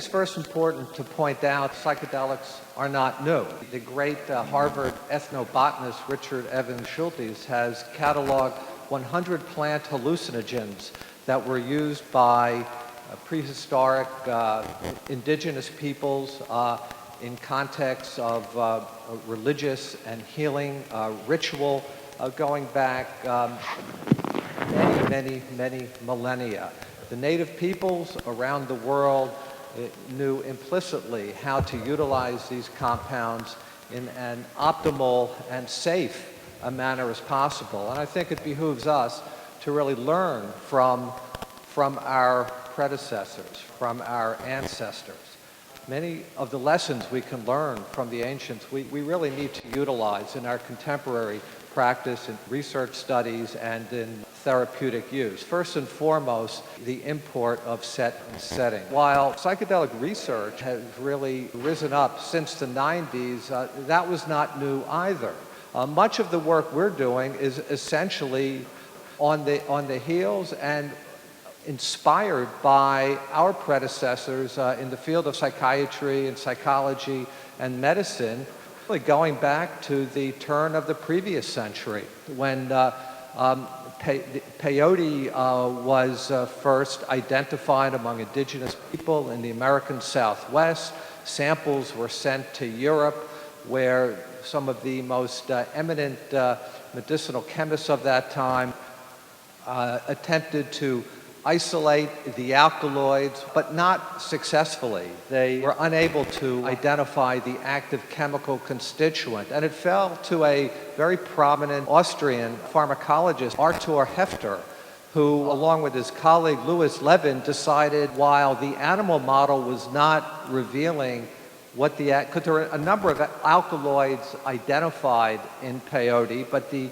first important to point out psychedelics are not new. The great Harvard ethnobotanist Richard Evans Schultes has cataloged 100 plant hallucinogens that were used by prehistoric indigenous peoples in context of religious and healing ritual going back many millennia. The native peoples around the world knew implicitly how to utilize these compounds in an optimal and safe a manner as possible. And I think it behooves us to really learn from our predecessors, from our ancestors. Many of the lessons we can learn from the ancients, we really need to utilize in our contemporary practice in research studies and in therapeutic use. First and foremost, the import of set and setting. While psychedelic research has really risen up since the 90s, that was not new either. Much of the work we're doing is essentially on the heels and inspired by our predecessors in the field of psychiatry and psychology and medicine, really going back to the turn of the previous century when peyote was first identified among indigenous people in the American Southwest. Samples were sent to Europe, where some of the most eminent medicinal chemists of that time attempted to isolate the alkaloids, but not successfully. They were unable to identify the active chemical constituent, and it fell to a very prominent Austrian pharmacologist, Arthur Hefter, who, along with his colleague Louis Levin, decided while the animal model was not revealing what because there were a number of alkaloids identified in peyote, but the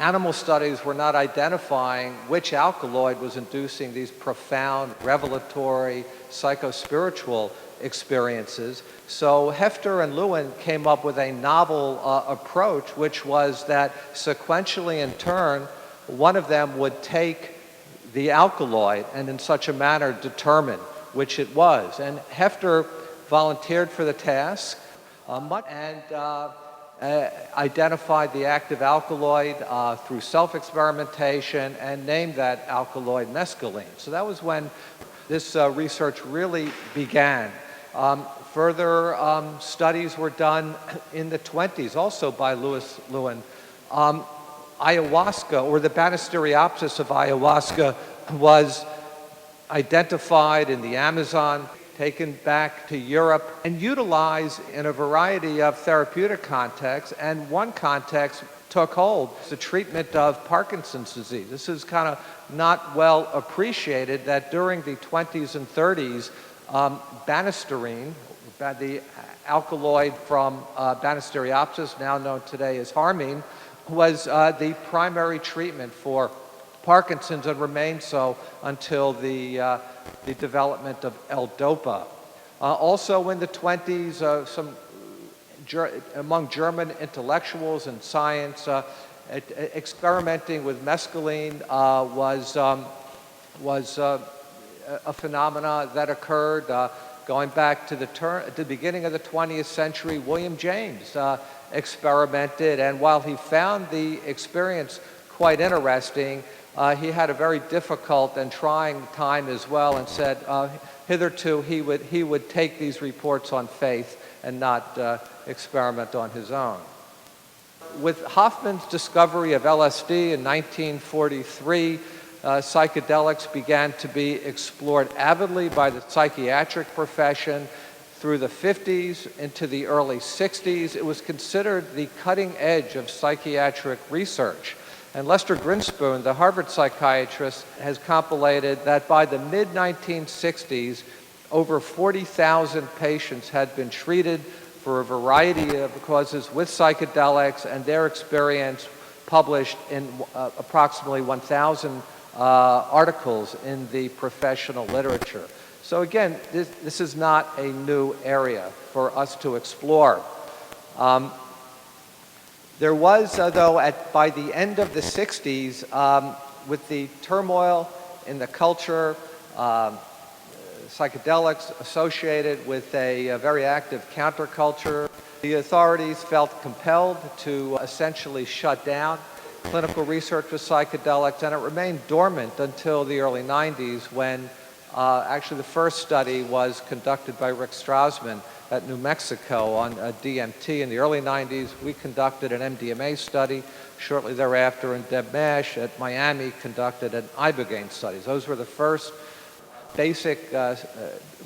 animal studies were not identifying which alkaloid was inducing these profound revelatory psychospiritual experiences. So Hefter and Lewin came up with a novel approach, which was that sequentially in turn, one of them would take the alkaloid and in such a manner determine which it was. And Hefter volunteered for the task identified the active alkaloid through self-experimentation and named that alkaloid mescaline. So that was when this research really began. Further studies were done in the 20s, also by Louis Lewin. Ayahuasca, or the Banisteriopsis of ayahuasca, was identified in the Amazon, taken back to Europe, and utilized in a variety of therapeutic contexts, and one context took hold, the treatment of Parkinson's disease. This is kind of not well appreciated that during the 20s and 30s, banisterine, the alkaloid from Banisteriopsis, now known today as harmine, was the primary treatment for Parkinson's and remained so until the development of L-DOPA. Also in the 20s, among German intellectuals and science, experimenting with mescaline was a phenomena that occurred going back to the beginning of the 20th century. William James experimented, and while he found the experience quite interesting, he had a very difficult and trying time as well, and said hitherto he would take these reports on faith and not experiment on his own. With Hoffman's discovery of LSD in 1943, psychedelics began to be explored avidly by the psychiatric profession. Through the 50s into the early 60s, it was considered the cutting edge of psychiatric research. And Lester Grinspoon, the Harvard psychiatrist, has compilated that by the mid-1960s, over 40,000 patients had been treated for a variety of causes with psychedelics, and their experience published in approximately 1,000 articles in the professional literature. So again, this is not a new area for us to explore. There was, though, by the end of the 60s, with the turmoil in the culture, psychedelics associated with a very active counterculture. The authorities felt compelled to essentially shut down clinical research with psychedelics, and it remained dormant until the early 90s when actually the first study was conducted by Rick Strassman at New Mexico on DMT. In the early 90s, we conducted an MDMA study. Shortly thereafter, and Deb Mash at Miami conducted an ibogaine study. Those were the first basic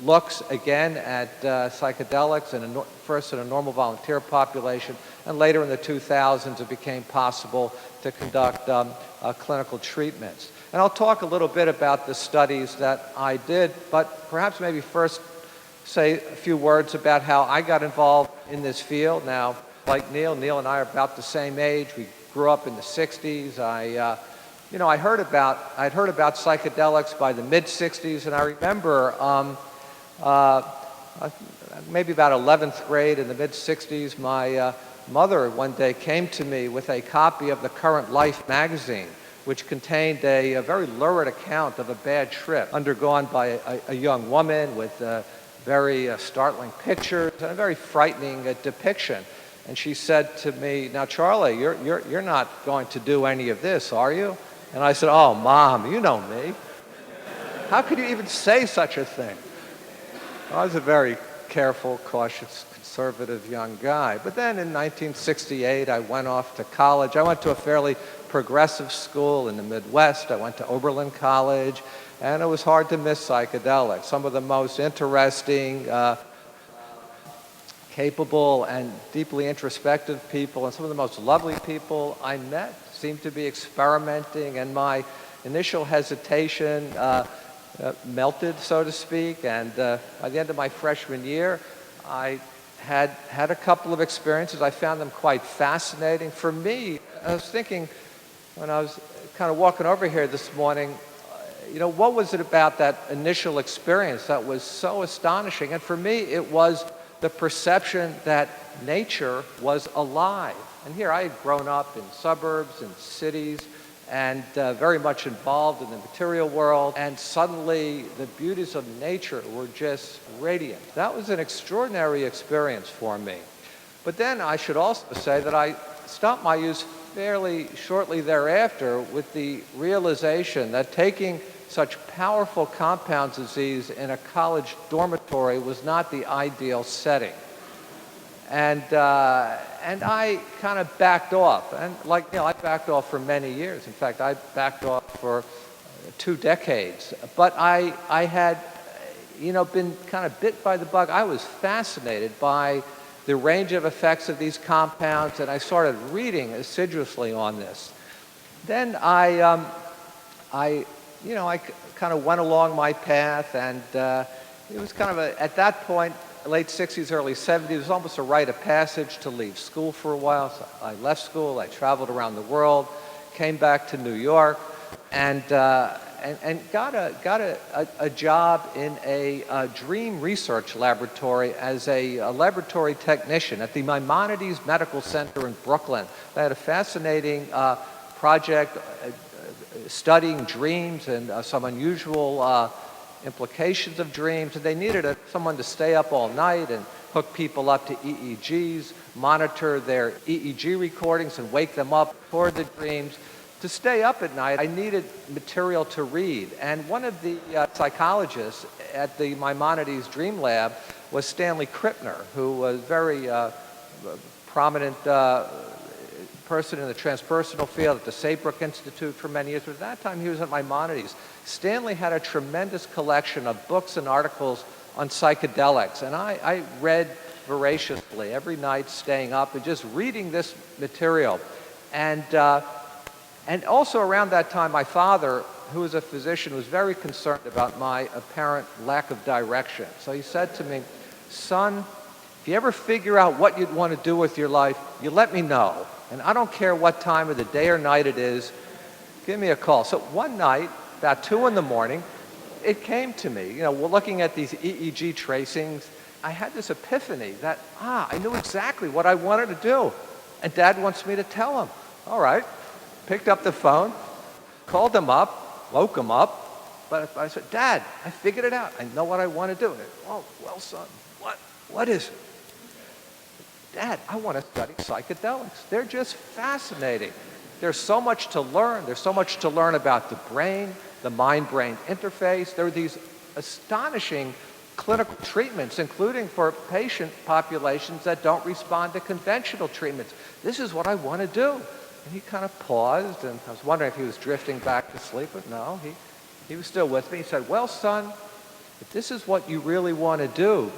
looks again at psychedelics, and first in a normal volunteer population, and later in the 2000s it became possible to conduct clinical treatments. And I'll talk a little bit about the studies that I did, but perhaps maybe first say a few words about how I got involved in this field. Now, like Neil and I are about the same age. We grew up in the 60s. I'd heard about psychedelics by the mid-60s, and I remember maybe about 11th grade in the mid-60s, my mother one day came to me with a copy of the Current Life magazine, which contained a very lurid account of a bad trip undergone by a young woman with very startling pictures and a very frightening depiction. And she said to me, "Now, Charlie, you're not going to do any of this, are you?" And I said, "Oh, Mom, you know me. How could you even say such a thing?" I was a very careful, cautious, conservative young guy. But then in 1968, I went off to college. I went to a fairly progressive school in the Midwest. I went to Oberlin College, and it was hard to miss psychedelics. Some of the most interesting, capable, and deeply introspective people, and some of the most lovely people I met seemed to be experimenting, and my initial hesitation melted, so to speak, and by the end of my freshman year, I had a couple of experiences. I found them quite fascinating. For me, I was thinking, when I was kind of walking over here this morning, what was it about that initial experience that was so astonishing? And for me, it was the perception that nature was alive. And here I had grown up in suburbs and cities and very much involved in the material world, and suddenly the beauties of nature were just radiant. That was an extraordinary experience for me. But then I should also say that I stopped my use fairly shortly thereafter with the realization that taking such powerful compounds as these in a college dormitory was not the ideal setting. And I kind of backed off. And I backed off for many years. In fact, I backed off for 2 decades. But I had, been kind of bit by the bug. I was fascinated by the range of effects of these compounds, and I started reading assiduously on this. Then I kind of went along my path, and it was kind of at that point, late 60s, early 70s, it was almost a rite of passage to leave school for a while. So I left school, I traveled around the world, came back to New York, and got a job in a dream research laboratory as a laboratory technician at the Maimonides Medical Center in Brooklyn. They had a fascinating project studying dreams and some unusual implications of dreams, and they needed someone to stay up all night and hook people up to EEGs, monitor their EEG recordings and wake them up for the dreams. To stay up at night, I needed material to read, and one of the psychologists at the Maimonides Dream Lab was Stanley Krippner, who was a very prominent person in the transpersonal field at the Saybrook Institute for many years. But at that time, he was at Maimonides. Stanley had a tremendous collection of books and articles on psychedelics, and I read voraciously every night, staying up and just reading this material. And also around that time, my father, who was a physician, was very concerned about my apparent lack of direction. So he said to me, "Son, if you ever figure out what you'd want to do with your life, you let me know. And I don't care what time of the day or night it is, give me a call." So one night, about 2 in the morning, it came to me, we're looking at these EEG tracings. I had this epiphany that, I knew exactly what I wanted to do. And Dad wants me to tell him. All right. Picked up the phone, called him up, woke him up, But I said, Dad, I figured it out. I know what I want to do. And oh, well, son, what is it? Dad, I want to study psychedelics. They're just fascinating. There's so much to learn. There's so much to learn about the brain, the mind-brain interface. There are these astonishing clinical treatments, including for patient populations that don't respond to conventional treatments. This is what I want to do. And he kind of paused, and I was wondering if he was drifting back to sleep, but no, he was still with me. He said, well, son, if this is what you really want to do,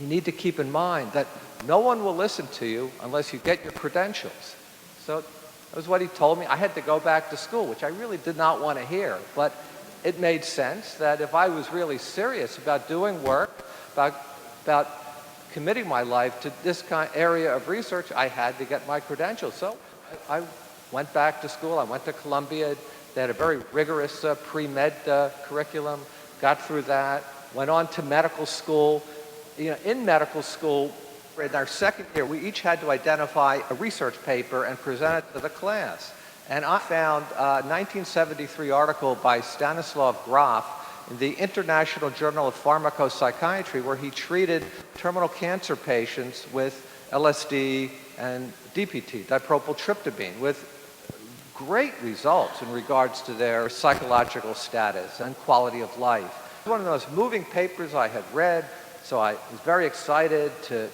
you need to keep in mind that no one will listen to you unless you get your credentials. So that was what he told me. I had to go back to school, which I really did not want to hear, but it made sense that if I was really serious about doing work, about committing my life to this kind of area of research, I had to get my credentials. So I went back to school. I went to Columbia. They had a very rigorous pre-med curriculum, got through that, went on to medical school. You know, in medical school, in our second year, we each had to identify a research paper and present it to the class. And I found a 1973 article by Stanislav Grof in the International Journal of Pharmacopsychiatry, where he treated terminal cancer patients with LSD and DPT, dipropyltryptamine, with great results in regards to their psychological status and quality of life. It was one of the most moving papers I had read, so I was very excited to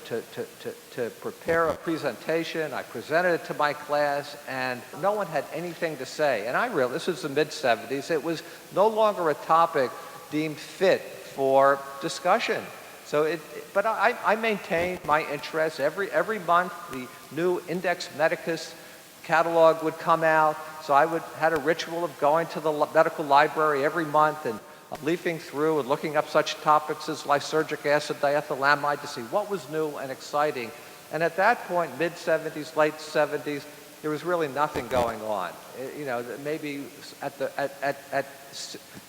prepare a presentation. I presented it to my class, and no one had anything to say. And I realized, this was the mid-'70s, it was no longer a topic deemed fit for discussion. So but I maintained my interest. Every month, the new Index Medicus catalog would come out. So I had a ritual of going to the medical library every month and leafing through and looking up such topics as lysergic acid diethylamide to see what was new and exciting. And at that point, mid-'70s, late '70s, there was really nothing going on. You know, maybe at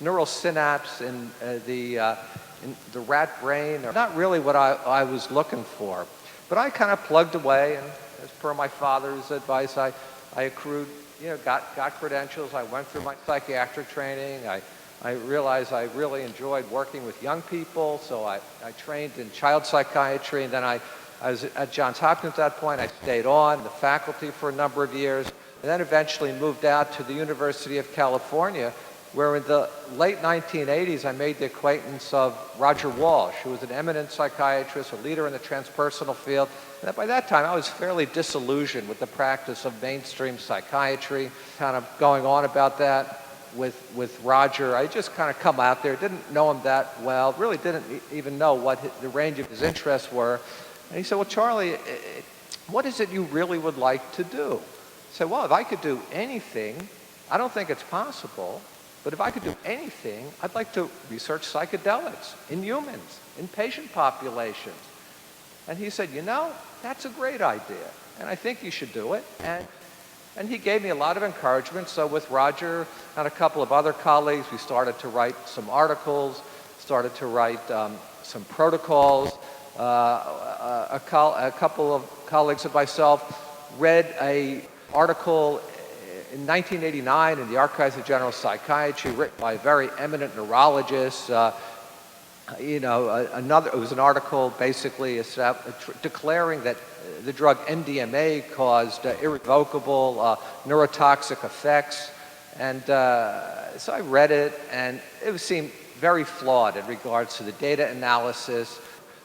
neural synapse in the rat brain, or not really what I was looking for. But I kind of plugged away, and as per my father's advice, I accrued, you know, got credentials. I went through my psychiatric training. I realized I really enjoyed working with young people, so I trained in child psychiatry, and then I was at Johns Hopkins at that point. I stayed on the faculty for a number of years, and then eventually moved out to the University of California, where in the late 1980s, I made the acquaintance of Roger Walsh, who was an eminent psychiatrist, a leader in the transpersonal field. And by that time, I was fairly disillusioned with the practice of mainstream psychiatry, kind of going on about that with Roger. I just kind of come out there, didn't know him that well, really didn't even know what the range of his interests were. And he said, well, Charlie, what is it you really would like to do? I said, well, if I could do anything, I don't think it's possible, but if I could do anything, I'd like to research psychedelics in humans, in patient populations. And he said, you know, that's a great idea, and I think you should do it. And he gave me a lot of encouragement. So with Roger and a couple of other colleagues, we started to write some articles, started to write some protocols. A couple of colleagues and myself read an article in 1989 in the Archives of General Psychiatry, written by a very eminent neurologist. It was an article basically declaring that the drug MDMA caused irrevocable neurotoxic effects. And so I read it, and it seemed very flawed in regards to the data analysis,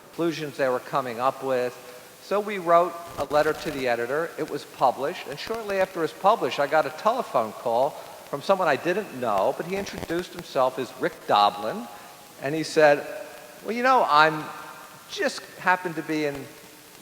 conclusions they were coming up with. So we wrote a letter to the editor. It was published, and shortly after it was published, I got a telephone call from someone I didn't know, but he introduced himself as Rick Doblin, and he said, well, you know, I'm just happened to be in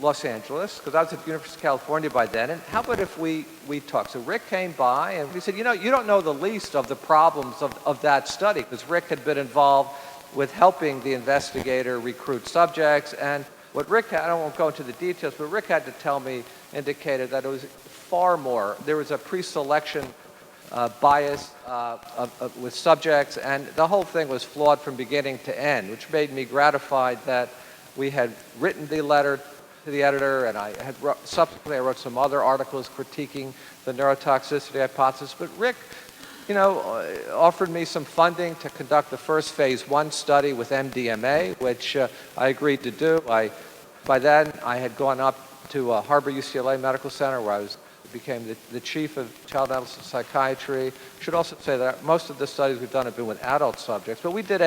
Los Angeles, because I was at the University of California by then, and how about if we talk? So Rick came by, and he said, you know, you don't know the least of the problems of that study, because Rick had been involved with helping the investigator recruit subjects, and what Rick had, I won't go into the details, but Rick had to tell me, indicated that it was far more. There was a pre-selection bias with subjects, and the whole thing was flawed from beginning to end, which made me gratified that we had written the letter to the editor, and subsequently I wrote some other articles critiquing the neurotoxicity hypothesis. But Rick offered me some funding to conduct the first phase 1 study with MDMA, which I agreed to do. By then, I had gone up to Harbor-UCLA Medical Center, where I became the chief of child and adolescent psychiatry. I should also say that most of the studies we've done have been with adult subjects, but we did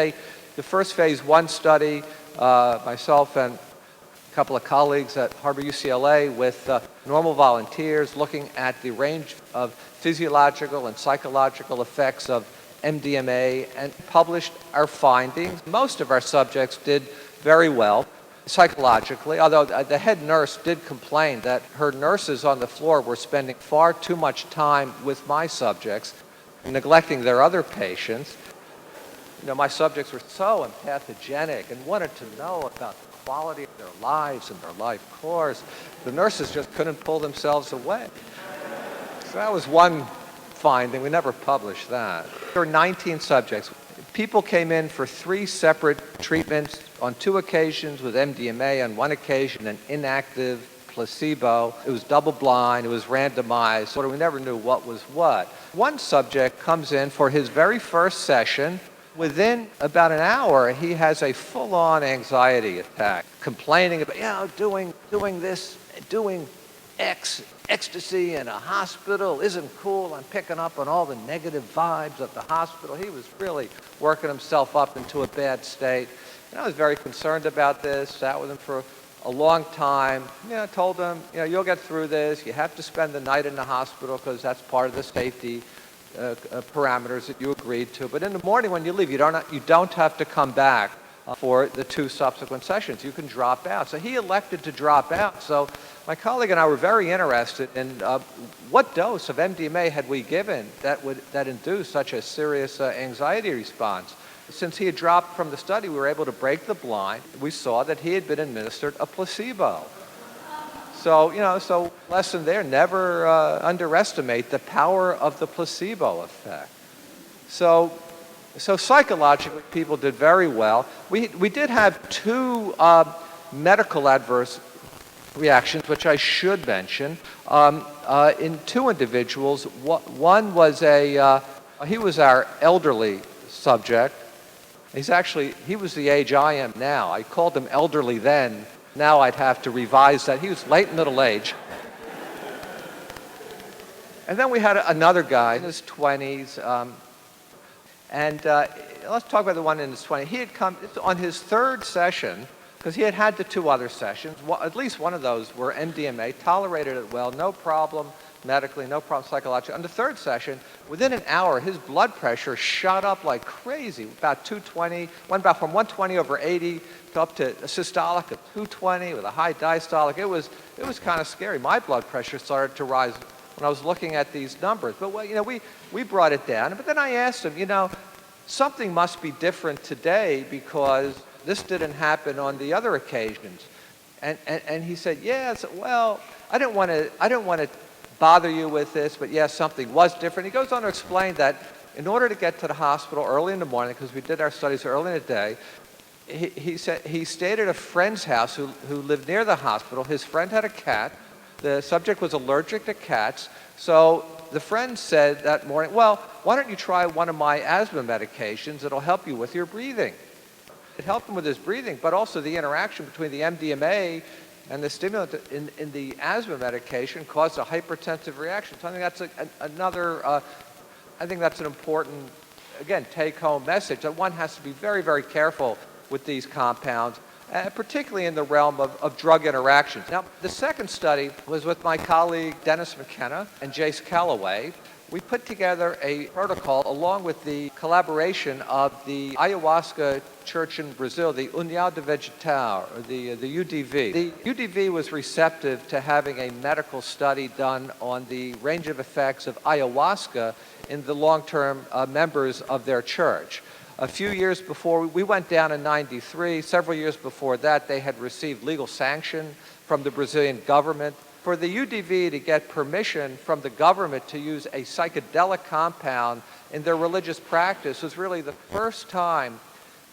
the first phase 1 study, myself and a couple of colleagues at Harbor-UCLA with normal volunteers, looking at the range of physiological and psychological effects of MDMA, and published our findings. Most of our subjects did very well psychologically, although the head nurse did complain that her nurses on the floor were spending far too much time with my subjects, neglecting their other patients. My subjects were so empathogenic and wanted to know about the quality of their lives and their life course. The nurses just couldn't pull themselves away. So that was one finding. We never published that. There were 19 subjects. People came in for 3 separate treatments, on 2 occasions with MDMA, on 1 occasion an inactive placebo. It was double-blind, it was randomized, so we never knew what was what. One subject comes in for his very first session. Within about an hour, he has a full-on anxiety attack, complaining about, doing this, doing ecstasy in a hospital isn't cool. I'm picking up on all the negative vibes of the hospital. He was really working himself up into a bad state. And I was very concerned about this, sat with him for a long time. Told him, you'll get through this. You have to spend the night in the hospital because that's part of the safety parameters that you agreed to. But in the morning when you leave, you don't have to come back for the 2 subsequent sessions. You can drop out. So he elected to drop out. So my colleague and I were very interested in what dose of MDMA had we given that induced such a serious anxiety response. Since he had dropped from the study, we were able to break the blind. We saw that he had been administered a placebo. So lesson there, never underestimate the power of the placebo effect. So psychologically, people did very well. We did have 2 medical adverse reactions, which I should mention, in 2 individuals. One was he was our elderly subject. He was the age I am now. I called him elderly then. Now I'd have to revise that. He was late middle age. And then we had another guy in his 20s. Let's talk about the one in his 20s. He had come on his 3rd session, because he had the 2 other sessions. At least one of those were MDMA, tolerated it well, no problem medically, no problem psychologically. On the 3rd session, within an hour, his blood pressure shot up like crazy, about 220, went about from 120 over 80 to up to a systolic of 220 with a high diastolic. It was kind of scary. My blood pressure started to rise when I was looking at these numbers. But we brought it down. But then I asked him, something must be different today because this didn't happen on the other occasions. And he said, yes, well, I don't want to bother you with this, but yes, something was different. He goes on to explain that in order to get to the hospital early in the morning, because we did our studies early in the day, he said he stayed at a friend's house who lived near the hospital. His friend had a cat. The subject was allergic to cats. So the friend said that morning, well, why don't you try one of my asthma medications? It'll help you with your breathing. It helped him with his breathing, but also the interaction between the MDMA and the stimulant in the asthma medication caused a hypertensive reaction. So I think that's I think that's an important, again, take-home message that one has to be very, very careful with these compounds, particularly in the realm of drug interactions. Now, the second study was with my colleague Dennis McKenna and Jace Calloway. We put together a protocol along with the collaboration of the ayahuasca church in Brazil, the União de Vegetal, or the UDV. The UDV was receptive to having a medical study done on the range of effects of ayahuasca in the long-term members of their church. A few years before, we went down in '93. Several years before that, they had received legal sanction from the Brazilian government. For the UDV to get permission from the government to use a psychedelic compound in their religious practice was really the first time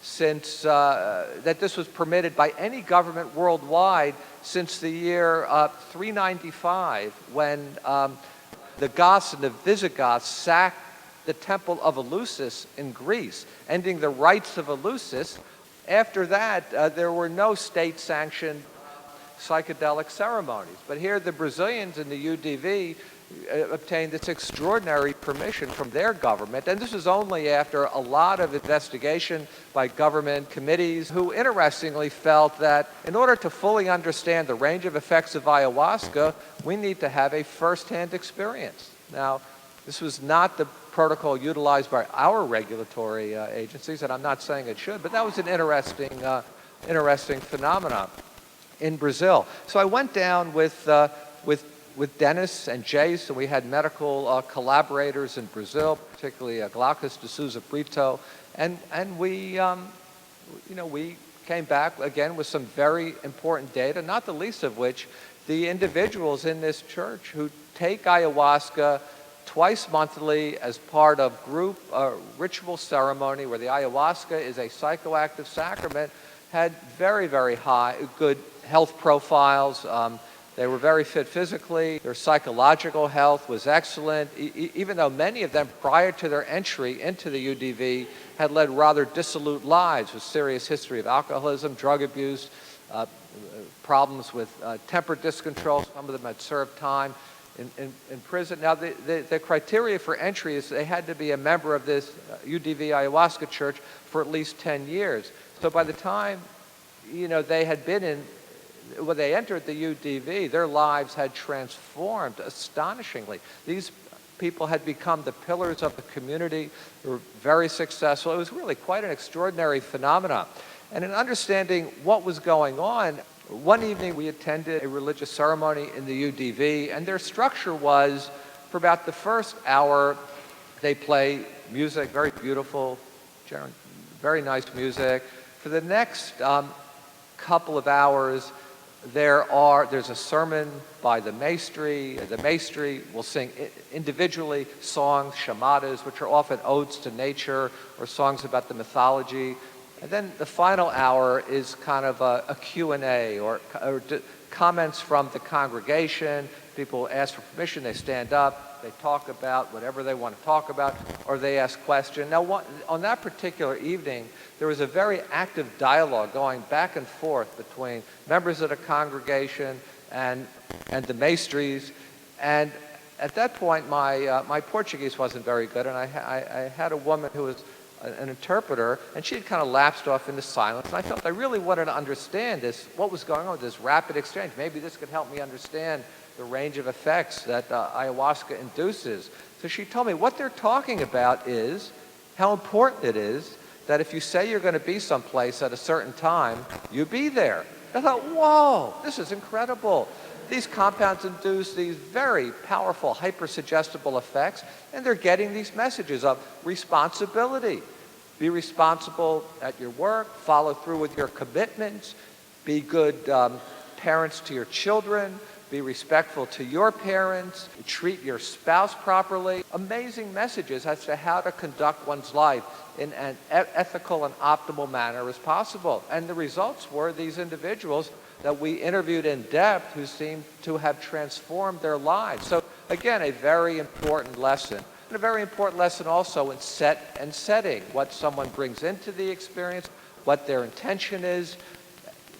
since that this was permitted by any government worldwide since the year 395, when the Goths and the Visigoths sacked the temple of Eleusis in Greece, ending the rites of Eleusis. After that, there were no state-sanctioned psychedelic ceremonies. But here the Brazilians in the UDV obtained this extraordinary permission from their government, and this was only after a lot of investigation by government committees who interestingly felt that in order to fully understand the range of effects of ayahuasca, we need to have a first-hand experience. Now, this was not the protocol utilized by our regulatory agencies, and I'm not saying it should, but that was an interesting phenomenon in Brazil. So I went down with Dennis and Jace, and we had medical collaborators in Brazil, particularly Glaucus de Souza Brito, and we came back again with some very important data, not the least of which the individuals in this church who take ayahuasca twice monthly as part of group ritual ceremony where the ayahuasca is a psychoactive sacrament had very, very good health profiles. They were very fit physically. Their psychological health was excellent, even though many of them, prior to their entry into the UDV, had led rather dissolute lives with serious history of alcoholism, drug abuse, problems with temper discontrol. Some of them had served time in prison. Now, the criteria for entry is they had to be a member of this UDV ayahuasca church for at least 10 years. So by the time, they had been when they entered the UDV, their lives had transformed astonishingly. These people had become the pillars of the community. They were very successful. It was really quite an extraordinary phenomenon. And in understanding what was going on, one evening we attended a religious ceremony in the UDV, and their structure was, for about the first hour, they play music, very beautiful, very nice music. For the next couple of hours, there's a sermon by the maestri. The maestri will sing individually songs, chamadas, which are often odes to nature or songs about the mythology. And then the final hour is kind of a Q&A or comments from the congregation. People ask for permission, they stand up, they talk about whatever they want to talk about, or they ask questions. Now, on that particular evening, there was a very active dialogue going back and forth between members of the congregation and the maestries. And at that point, my Portuguese wasn't very good, and I had a woman who was an interpreter, and she had kind of lapsed off into silence. And I felt I really wanted to understand what was going on with this rapid exchange. Maybe this could help me understand the range of effects that ayahuasca induces. So she told me what they're talking about is how important it is that if you say you're going to be someplace at a certain time, you be there. I thought, whoa, this is incredible. These compounds induce these very powerful hypersuggestible effects, and they're getting these messages of responsibility. Be responsible at your work, follow through with your commitments, be good parents to your children, be respectful to your parents, treat your spouse properly. Amazing messages as to how to conduct one's life in an ethical and optimal manner as possible. And the results were these individuals that we interviewed in depth who seemed to have transformed their lives. So again, a very important lesson. And a very important lesson also in setting, what someone brings into the experience, what their intention is,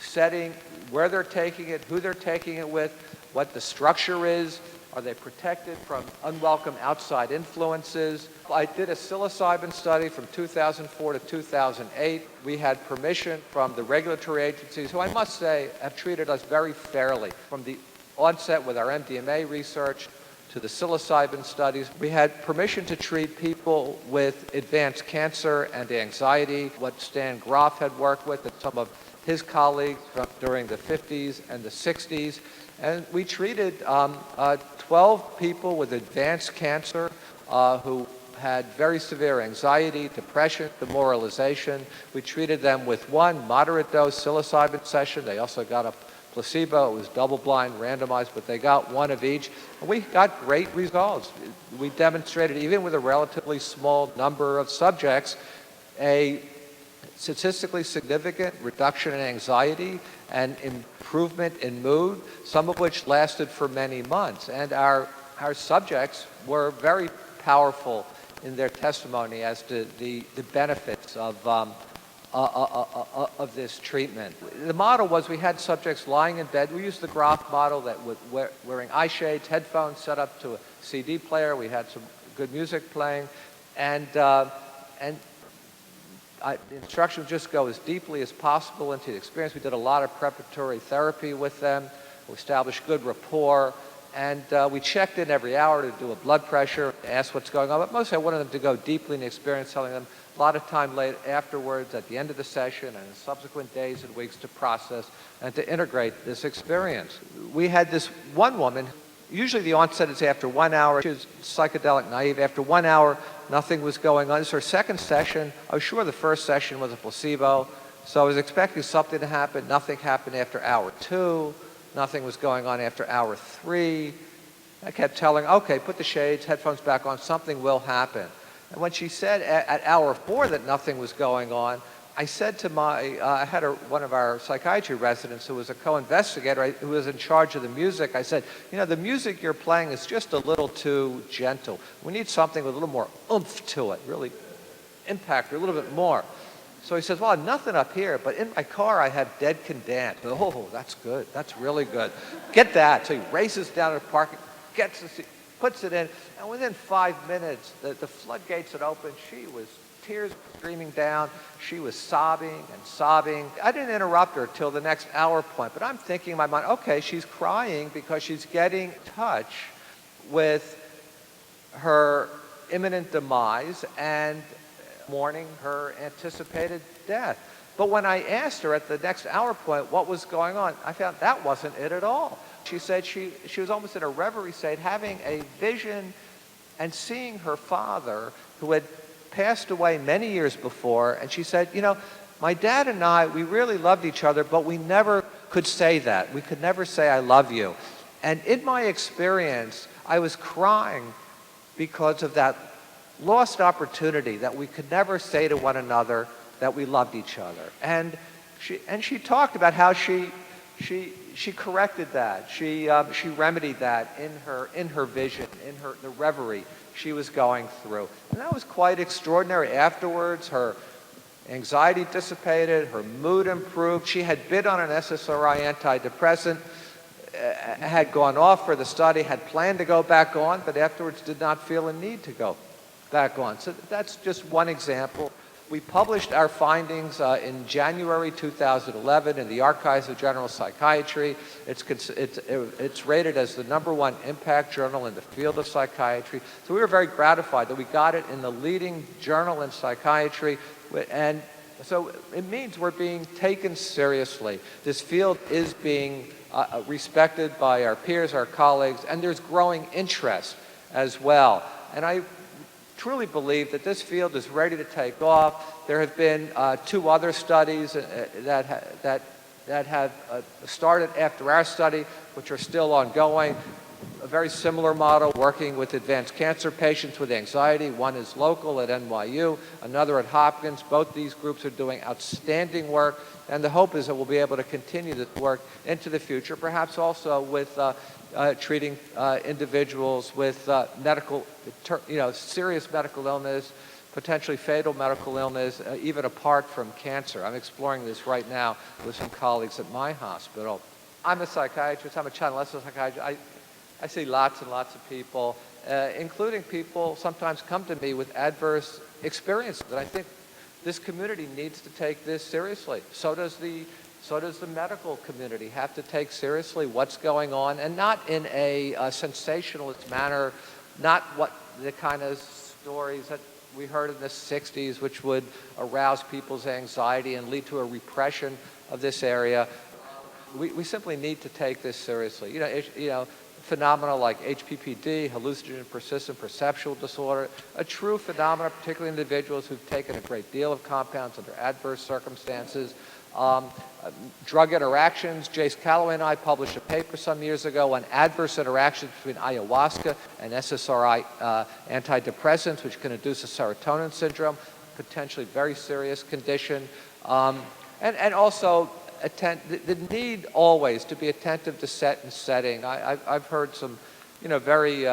setting, where they're taking it, who they're taking it with, what the structure is. Are they protected from unwelcome outside influences? I did a psilocybin study from 2004 to 2008. We had permission from the regulatory agencies, who I must say have treated us very fairly. From the onset with our MDMA research to the psilocybin studies, we had permission to treat people with advanced cancer and anxiety, what Stan Grof had worked with and some of his colleagues during the 50s and the 60s. And we treated 12 people with advanced cancer who had very severe anxiety, depression, demoralization. We treated them with one moderate dose psilocybin session. They also got a placebo. It was double-blind, randomized, but they got one of each. And we got great results. We demonstrated, even with a relatively small number of subjects, a statistically significant reduction in anxiety and improvement in mood, some of which lasted for many months. And our subjects were very powerful in their testimony as to the benefits of this treatment. The model was we had subjects lying in bed. We used the Grob model that with wearing eye shades, headphones set up to a CD player. We had some good music playing, and the instruction would just go as deeply as possible into the experience. We did a lot of preparatory therapy with them. We established good rapport, and we checked in every hour to do a blood pressure, ask what's going on. But mostly I wanted them to go deeply in the experience, telling them a lot of time later afterwards at the end of the session and in subsequent days and weeks to process and to integrate this experience. We had this one woman, usually the onset is after 1 hour. She was psychedelic naive. After 1 hour, nothing was going on. This is her second session. I was sure the first session was a placebo, so I was expecting something to happen. Nothing happened after hour 2. Nothing was going on after hour 3. I kept telling, okay, put the shades, headphones back on, something will happen. And when she said at hour 4 that nothing was going on, I said to I had one of our psychiatry residents who was a co-investigator, who was in charge of the music. I said, you know, the music you're playing is just a little too gentle. We need something with a little more oomph to it, really impact a little bit more. So he says, well, nothing up here, but in my car I have Dead Can Dance. Oh, that's good. That's really good. Get that. So he races down to the parking, gets the seat, puts it in, and within 5 minutes, the floodgates had opened. She was tears streaming down. She was sobbing and sobbing. I didn't interrupt her till the next hour point, but I'm thinking in my mind, okay, she's crying because she's getting in touch with her imminent demise and mourning her anticipated death. But when I asked her at the next hour point what was going on, I found that wasn't it at all. She said she was almost in a reverie state, having a vision and seeing her father, who had passed away many years before, and she said, you know, my dad and I, we really loved each other, but we never could say that. We could never say, I love you. And in my experience, I was crying because of that lost opportunity that we could never say to one another that we loved each other. And she talked about how she corrected that. She remedied that in her vision, the reverie she was going through. And that was quite extraordinary. Afterwards, her anxiety dissipated, her mood improved. She had been on an SSRI antidepressant, had gone off for the study, had planned to go back on, but afterwards did not feel a need to go back on. So that's just one example. We published our findings in January 2011 in the Archives of General Psychiatry. It's rated as the #1 impact journal in the field of psychiatry. So we were very gratified that we got it in the leading journal in psychiatry. And so it means we're being taken seriously. This field is being respected by our peers, our colleagues, and there's growing interest as well. And I truly believe that this field is ready to take off. There have been 2 other studies that have started after our study, which are still ongoing. A very similar model, working with advanced cancer patients with anxiety. One is local at NYU, another at Hopkins. Both these groups are doing outstanding work, and the hope is that we'll be able to continue this work into the future, perhaps also with treating individuals with serious medical illness, potentially fatal medical illness, even apart from cancer. I'm exploring this right now with some colleagues at my hospital. I'm a psychiatrist. I'm a child and adolescent psychiatrist. I see lots and lots of people, including people sometimes come to me with adverse experiences, and I think this community needs to take this seriously. So does the medical community have to take seriously what's going on, and not in a sensationalist manner, not what the kind of stories that we heard in the 60s, which would arouse people's anxiety and lead to a repression of this area. We simply need to take this seriously. Phenomena like HPPD, hallucinogen persistent perceptual disorder, a true phenomenon, particularly individuals who've taken a great deal of compounds under adverse circumstances. Drug interactions. Jace Calloway and I published a paper some years ago on adverse interactions between ayahuasca and SSRI antidepressants, which can induce a serotonin syndrome, potentially very serious condition. And also the need always to be attentive to set and setting. I've heard some, very,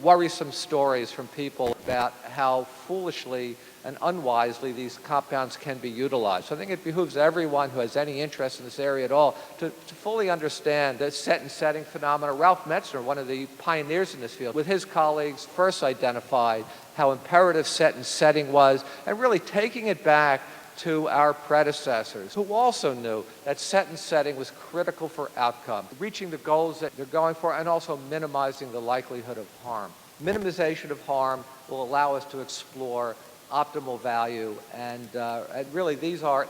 worrisome stories from people about how foolishly and unwisely these compounds can be utilized. So I think it behooves everyone who has any interest in this area at all to fully understand the set and setting phenomena. Ralph Metzner, one of the pioneers in this field, with his colleagues first identified how imperative set and setting was, and really taking it back to our predecessors, who also knew that set and setting was critical for outcome, reaching the goals that they're going for, and also minimizing the likelihood of harm. Minimization of harm will allow us to explore optimal value, and really these are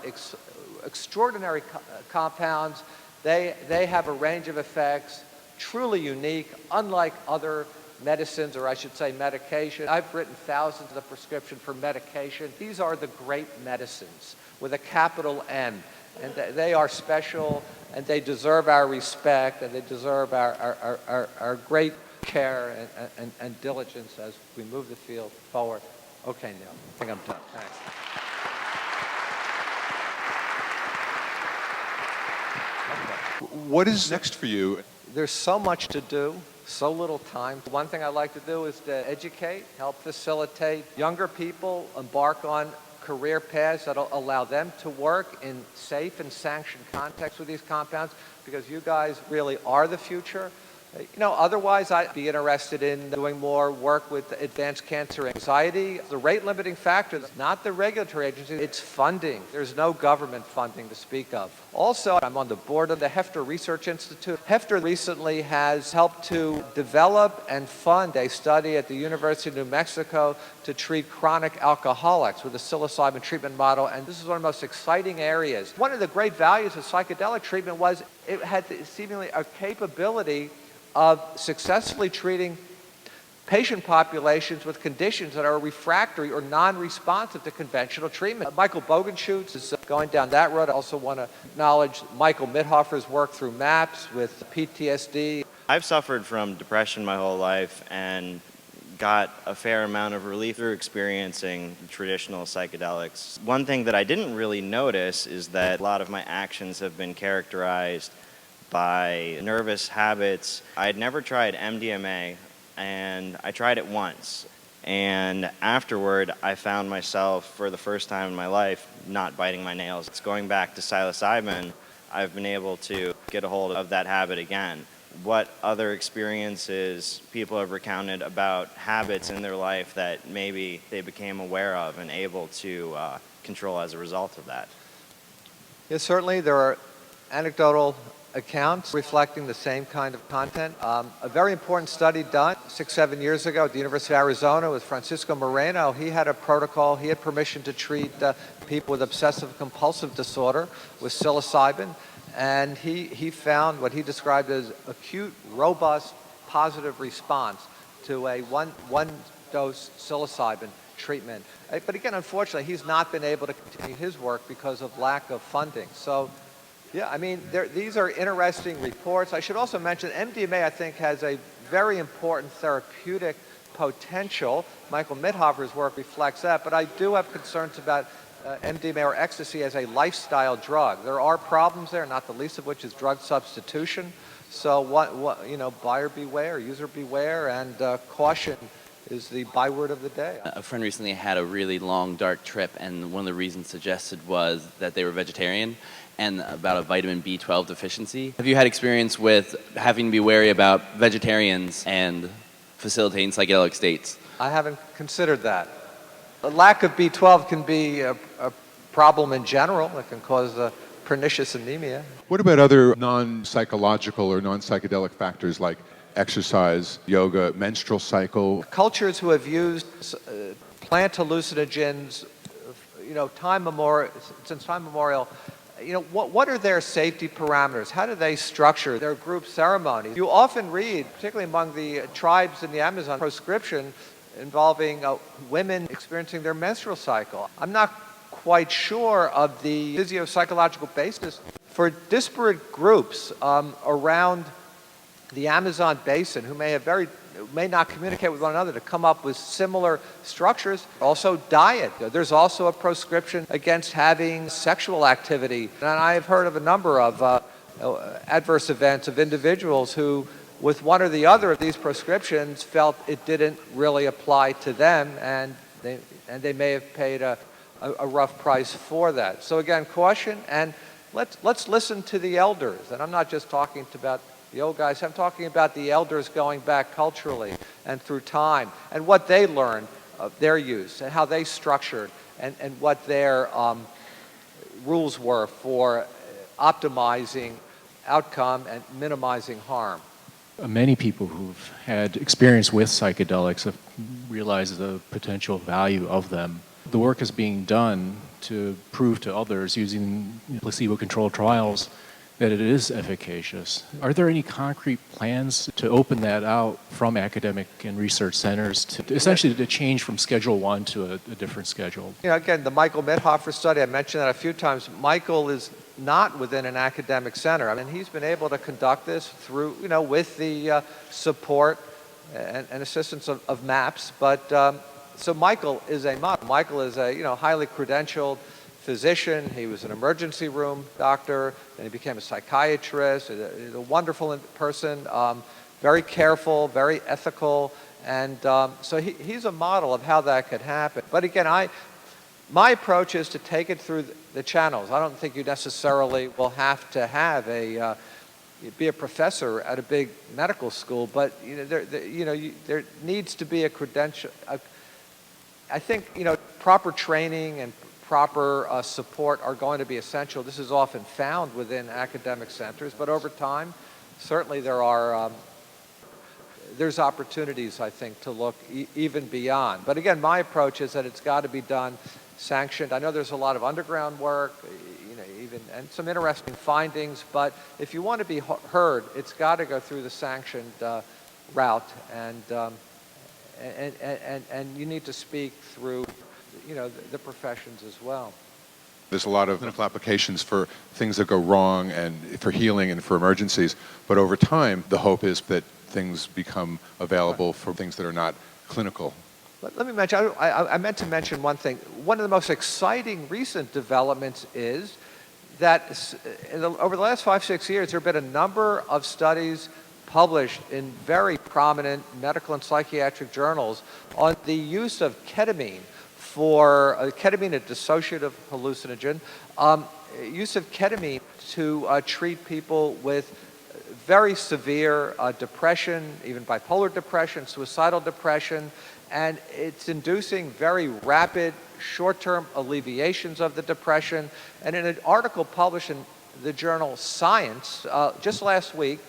extraordinary compounds. They have a range of effects, truly unique, unlike other medicines, or I should say medication. I've written thousands of prescriptions for medication. These are the great medicines with a capital M, and they are special, and they deserve our respect, and they deserve our great care and diligence as we move the field forward. Okay, Neil, I think I'm done. Thanks. What is next for you? There's so much to do, so little time. One thing I like to do is to educate, help facilitate younger people embark on career paths that will allow them to work in safe and sanctioned contexts with these compounds, because you guys really are the future. Otherwise, I'd be interested in doing more work with advanced cancer anxiety. The rate-limiting factor is not the regulatory agency, it's funding. There's no government funding to speak of. Also, I'm on the board of the Hefter Research Institute. Hefter recently has helped to develop and fund a study at the University of New Mexico to treat chronic alcoholics with a psilocybin treatment model, and this is one of the most exciting areas. One of the great values of psychedelic treatment was it had seemingly a capability of successfully treating patient populations with conditions that are refractory or non-responsive to conventional treatment. Michael Bogenschutz is going down that road. I also want to acknowledge Michael Mithofer's work through MAPS with PTSD. I've suffered from depression my whole life and got a fair amount of relief through experiencing traditional psychedelics. One thing that I didn't really notice is that a lot of my actions have been characterized by nervous habits. I had never tried MDMA, and I tried it once. And afterward, I found myself, for the first time in my life, not biting my nails. It's going back to psilocybin. I've been able to get a hold of that habit again. What other experiences people have recounted about habits in their life that maybe they became aware of and able to control as a result of that? Yes, certainly there are anecdotal accounts reflecting the same kind of content. A very important study done 6-7 years ago at the University of Arizona with Francisco Moreno. He had a protocol. He had permission to treat people with obsessive compulsive disorder with psilocybin, and he found what he described as acute, robust, positive response to a one-dose psilocybin treatment. But again, unfortunately, he's not been able to continue his work because of lack of funding. So yeah, I mean, these are interesting reports. I should also mention MDMA, I think, has a very important therapeutic potential. Michael Mithofer's work reflects that, but I do have concerns about MDMA or ecstasy as a lifestyle drug. There are problems there, not the least of which is drug substitution. So, buyer beware, user beware, and caution is the byword of the day. A friend recently had a really long, dark trip, and one of the reasons suggested was that they were vegetarian and about a vitamin B12 deficiency. Have you had experience with having to be wary about vegetarians and facilitating psychedelic states? I haven't considered that. A lack of B12 can be a problem in general. It can cause pernicious anemia. What about other non-psychological or non-psychedelic factors like exercise, yoga, menstrual cycle? Cultures who have used plant hallucinogens, since time memorial, what are their safety parameters? How do they structure their group ceremonies? You often read, particularly among the tribes in the Amazon, proscription involving women experiencing their menstrual cycle. I'm not quite sure of the physio-psychological basis for disparate groups around the Amazon basin who may not communicate with one another to come up with similar structures. Also diet. There's also a proscription against having sexual activity. And I've heard of a number of adverse events of individuals who with one or the other of these prescriptions felt it didn't really apply to them, and they may have paid a rough price for that. So again, caution, and let's listen to the elders. And I'm not just talking about the old guys, I'm talking about the elders going back culturally and through time, and what they learned of their use, and how they structured, and what their rules were for optimizing outcome and minimizing harm. Many people who've had experience with psychedelics have realized the potential value of them. The work is being done to prove to others using placebo-controlled trials that it is efficacious. Are there any concrete plans to open that out from academic and research centers to essentially to change from Schedule I to a different schedule? You know, again, the Michael Mithofer study, I mentioned that a few times. Michael is not within an academic center. I mean, he's been able to conduct this through, with the support and assistance of MAPS. But so Michael is a model. Michael is a highly credentialed physician. He was an emergency room doctor, then he became a psychiatrist. He's a wonderful person, very careful, very ethical, and so he's a model of how that could happen. But again, my approach is to take it through the channels. I don't think you necessarily will have to have be a professor at a big medical school, but there needs to be a credential. I think proper training and proper support are going to be essential. This is often found within academic centers, but over time, certainly there's opportunities, I think, to look even beyond. But again, my approach is that it's got to be done sanctioned. I know there's a lot of underground work, and some interesting findings, but if you want to be heard, it's got to go through the sanctioned route, and you need to speak through the professions as well. There's a lot of clinical applications for things that go wrong and for healing and for emergencies, but over time, the hope is that things become available for things that are not clinical. Let me mention, I meant to mention one thing. One of the most exciting recent developments is that over the last 5-6 years, there have been a number of studies published in very prominent medical and psychiatric journals on the use of ketamine for ketamine, a dissociative hallucinogen, use of ketamine to treat people with very severe depression, even bipolar depression, suicidal depression, and it's inducing very rapid short-term alleviations of the depression. And in an article published in the journal Science just last week,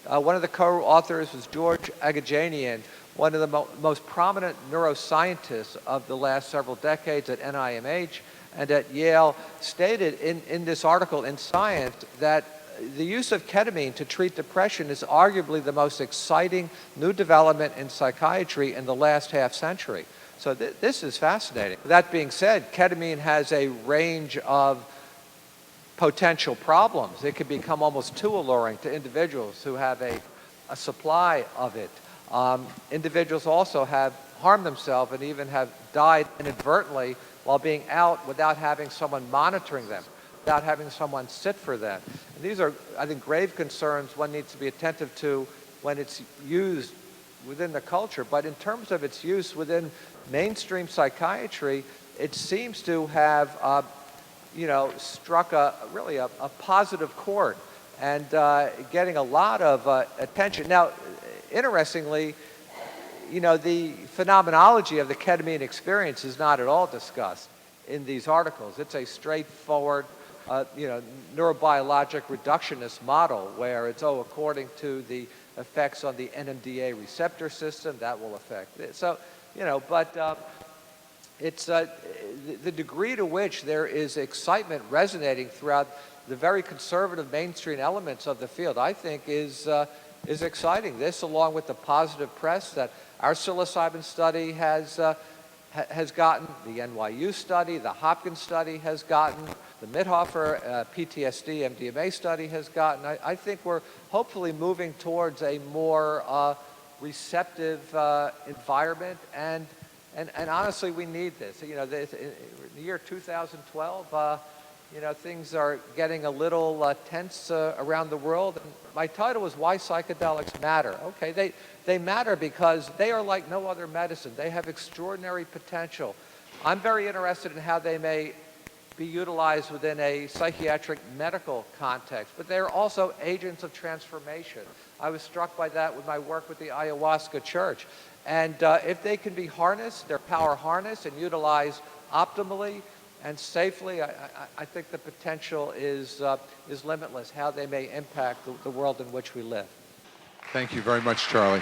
one of the co-authors was George Agajanian, one of the most prominent neuroscientists of the last several decades at NIMH and at Yale, stated in this article in Science that the use of ketamine to treat depression is arguably the most exciting new development in psychiatry in the last half century. So this is fascinating. That being said, ketamine has a range of potential problems. It can become almost too alluring to individuals who have a supply of it. Individuals also have harmed themselves and even have died inadvertently while being out without having someone monitoring them, without having someone sit for them. And these are, I think, grave concerns one needs to be attentive to when it's used within the culture. But in terms of its use within mainstream psychiatry, it seems to have struck a positive chord and getting a lot of attention. Now, interestingly, the phenomenology of the ketamine experience is not at all discussed in these articles. It's a straightforward, neurobiologic reductionist model where it's, according to the effects on the NMDA receptor system, that will affect it. So, but it's the degree to which there is excitement resonating throughout the very conservative mainstream elements of the field, I think is exciting. This, along with the positive press that our psilocybin study has gotten, the NYU study, the Hopkins study has gotten, the Mithofer PTSD MDMA study has gotten. I think we're hopefully moving towards a more receptive environment, and honestly, we need this. In the year 2012, You know, things are getting a little tense around the world. And my title is Why Psychedelics Matter. Okay, they matter because they are like no other medicine. They have extraordinary potential. I'm very interested in how they may be utilized within a psychiatric medical context, but they're also agents of transformation. I was struck by that with my work with the ayahuasca church. And if they can be harnessed, their power harnessed and utilized optimally and safely, I think the potential is limitless, how they may impact the world in which we live. Thank you very much, Charlie.